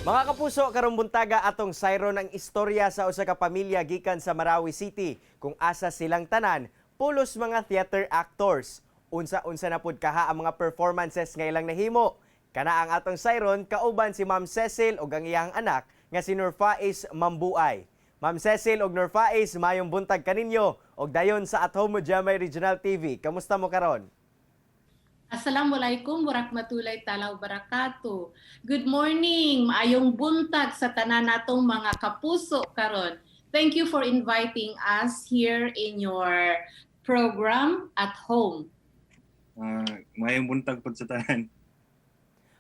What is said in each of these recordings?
Mga kapuso, karong buntaga atong sayron ang istorya sa usa ka pamilya gikan sa Marawi City kung asa silang tanan pulos mga theater actors. Unsa-unsa na pud kaha ang mga performances nga ilang nahimo. Kana ang atong sayron kauban si Ma'am Cecil ug ang iyang anak nga si Nurfaiz Mambuay. Ma'am Cecil ug Nurfaiz, mayong buntag kaninyo ug dayon sa At Home mo Jamay Regional TV. Kamusta mo karon? Assalamualaikum warahmatullahi taala wabarakatuh. Good morning, maayong buntag sa tanan natong mga kapuso karon. Thank you for inviting us here in your program At Home. Mayong buntag pod sa tanan.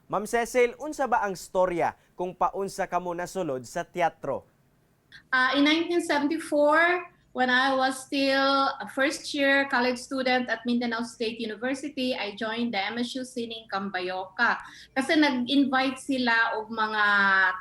Ma'am Cecil, unsa ba ang storya kung paunsa kamo nasulod sa teatro? In 1974, when I was still a first-year college student at Mindanao State University, I joined the MSU Sining Cambayoca. Kasi nag-invite sila og mga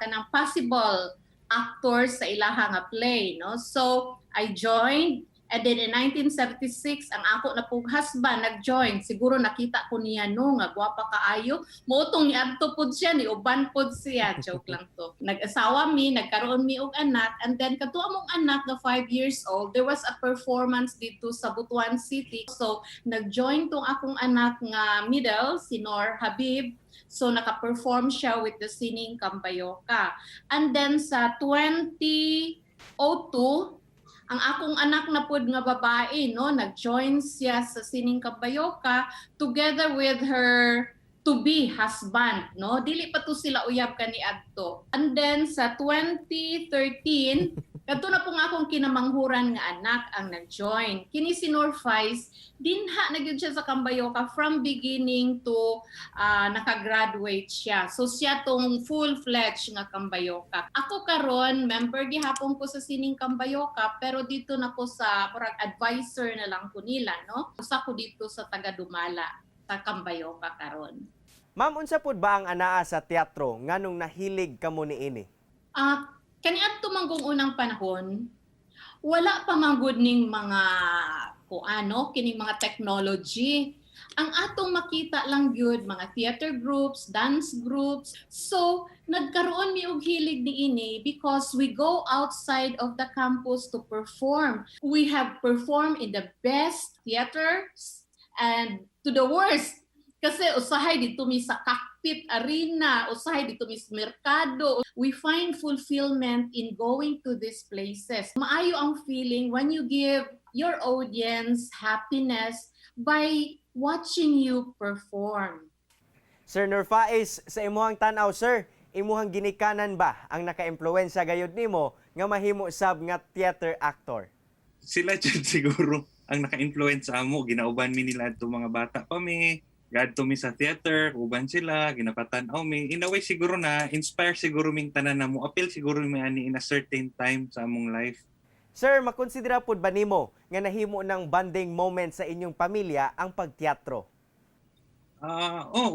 kanang possible actors sa ilaha nga play, no? So I joined, and then in 1976 ang ako na pong husband nag-join. Siguro nakita ko niya no nga gwapa kaayo, mootong niadto pud siya, ni uban pud siya. Joke lang to. Nag-asawa mi, nagkaroon mi og anak, and then kato among anak na 5 years old, there was a performance dito sa Butuan City. So nag-join tong akong anak nga middle, si Nor Habib. So naka-perform siya with the Sining Cambayoca. And then sa 2002, ang akong anak na pud nga babae, no, nag-join siya sa Sining Cambayoca together with her to-be husband, no. Dili pa to sila uyab kaniadto. And then sa 2013, kadto na pong akong kinamanghuran nga anak ang nag-join. Kini si Nurfaiz, dinha na gyud siya sa Cambayoca from beginning to nakagraduate siya. So siya tong full-fledged nga Cambayoca. Ako karon member gihapon ko sa Sining Cambayoca, pero dito na ko sa parang advisor na lang ko nila, no. Usa ko dito sa taga Dumala sa Cambayoca karon. Ma'am, unsa pud ba ang anaa sa teatro nganong nahilig kamo niini? Kaniadto manggong unang panahon, wala pa manggod ning mga kuano, kining mga technology. Ang atong makita lang gyud mga theater groups, dance groups. So, nagkaroon mi og hilig niini because we go outside of the campus to perform. We have performed in the best theaters and to the worst. Kasi usahay dito mi sa Cockpit Arena, usahay dito mi sa Merkado. We find fulfillment in going to these places. Maayo ang feeling when you give your audience happiness by watching you perform. Sir Nurfaiz, sa imuhang tanaw, sir, imuhang ginikanan ba ang naka-impluwensya gayud nimo nga mahimo sab nga theater actor? Sila dyan siguro ang naka-influence sa amo. Ginauban mi nila ito mga bata pa mi. Gadto mi sa theater, uban sila, ginapatanaw mi. In a way siguro na inspire siguro ming tanan na mo. Appeal siguro mi ani in a certain time sa among life. Sir, makonsidera pud ba nimo nga nahimo ng bonding moment sa inyong pamilya ang pagteatro?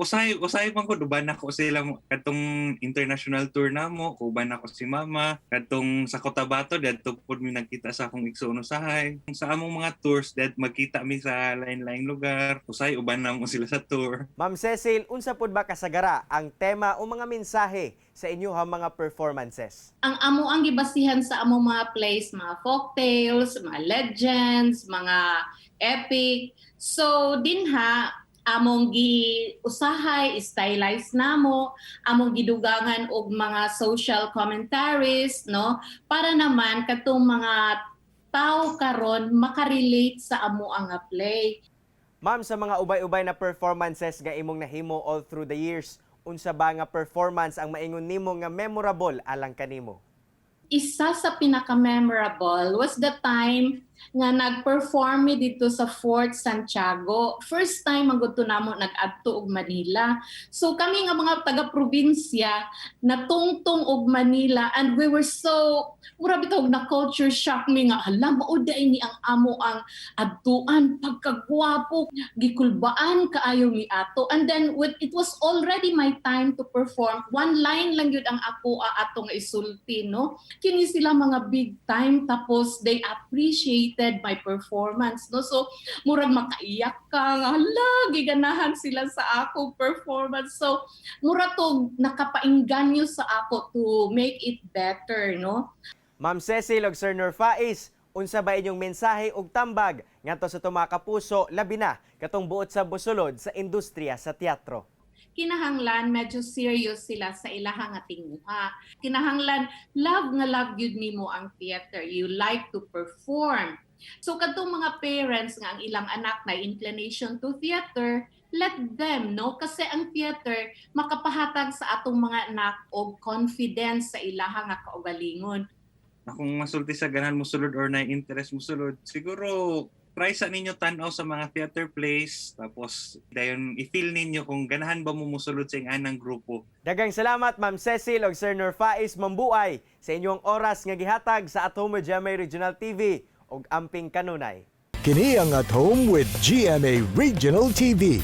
Usay man ko duban ako sila kadtong international tour namo, uban ako si mama, kadtong sa Cotabato dadto pud mi nagkita sa akong igsoon usahay. Sa among mga tours dad magkita mi sa lain-laing lugar, usay uban namo sila sa tour. Ma'am Cecil, unsa pud ba kasagara ang tema o mga mensahe sa inyong mga performances? Ang amo ang gibasihan sa among mga plays, mga folktales, mga legends, mga epic. So dinha among giusahay, stylize namo, among gidugangan og mga social commentaries, no, para naman katong mga tao karon makarelate sa amo ang play. Ma'am, sa mga ubay-ubay na performances nga imong nahimo all through the years, unsa ba nga performance ang maingon nimo nga memorable alang kanimo? Isa sa pinaka-memorable was the time nga nag-perform mi dito sa Fort Santiago. First time ang gusto namo nag-adto og Manila. So kami nga mga taga-probinsya natungtong og Manila, and we were so mura bitaw na culture shock mi nga hala mao ni ang amo ang adtuan, pagkagwapo, gikulbaan kaayo mi ato. And then when it was already my time to perform, one line lang yun ang ako ato nga isulti, no. Kini sila mga big time, tapos they appreciate appreciated my performance, no? So murag makaiyak ka nga, hala giganahan sila sa ako performance. So mura to nakapaingganyo sa ako to make it better, no? Ma'am Cecil ug Sir Norfais, unsa ba inyong mensahe ug tambag ngadto sa tuwa ka puso labi na katong buot sa busulod sa industriya sa teatro? Kinahanglan medyo serious sila sa ilahang nga tinguha. Kinahanglan love gyud nimo ang theater. You like to perform. So kadtong mga parents nga ang ilang anak na inclination to theater, let them, no? Kasi ang theater makapahatag sa atong mga anak og confidence sa ilahang nga kaugalingon. Kung masulti sa ganahan mo sulod or na interest mo sulod, siguro try sa ninyo tanaw sa mga theater plays, tapos dayon i-feel ninyo kung ganahan ba mo musulod sa anang grupo. Daghang salamat Ma'am Cecil ug Sir Norfais Mambuay sa inyong oras nga gihatag sa At Home with GMA Regional TV ug amping kanunay. Kini ang At Home with GMA Regional TV.